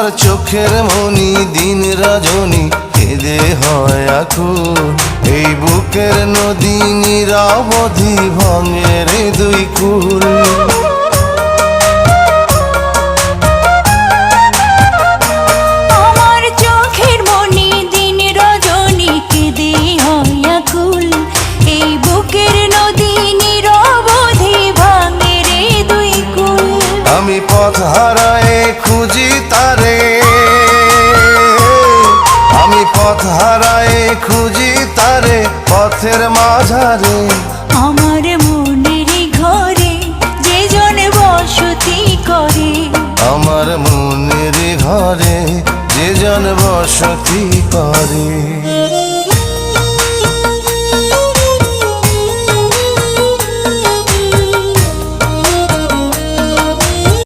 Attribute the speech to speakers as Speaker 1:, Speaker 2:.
Speaker 1: আমার চোখের মনি দিন রজনী কেঁদে হয় আকুল। এই বুকের নদী নিরাবধি ভাঙে রে দুই কুল।
Speaker 2: আমার চোখের মনি দিন রজনী কেঁদে হয় আকুল। এই বুকের নদী নিরবধি ভাঙে রে দুই কুল।
Speaker 1: আমি পথ হারায়ে খুঁজি তারে, আমি পথ হারায়ে খুঁজি তারে পথের মাঝারে।
Speaker 2: আমার মনের ঘরে যে জন বসতি করে,
Speaker 1: আমার মনের ঘরে যে জন বসতি করে।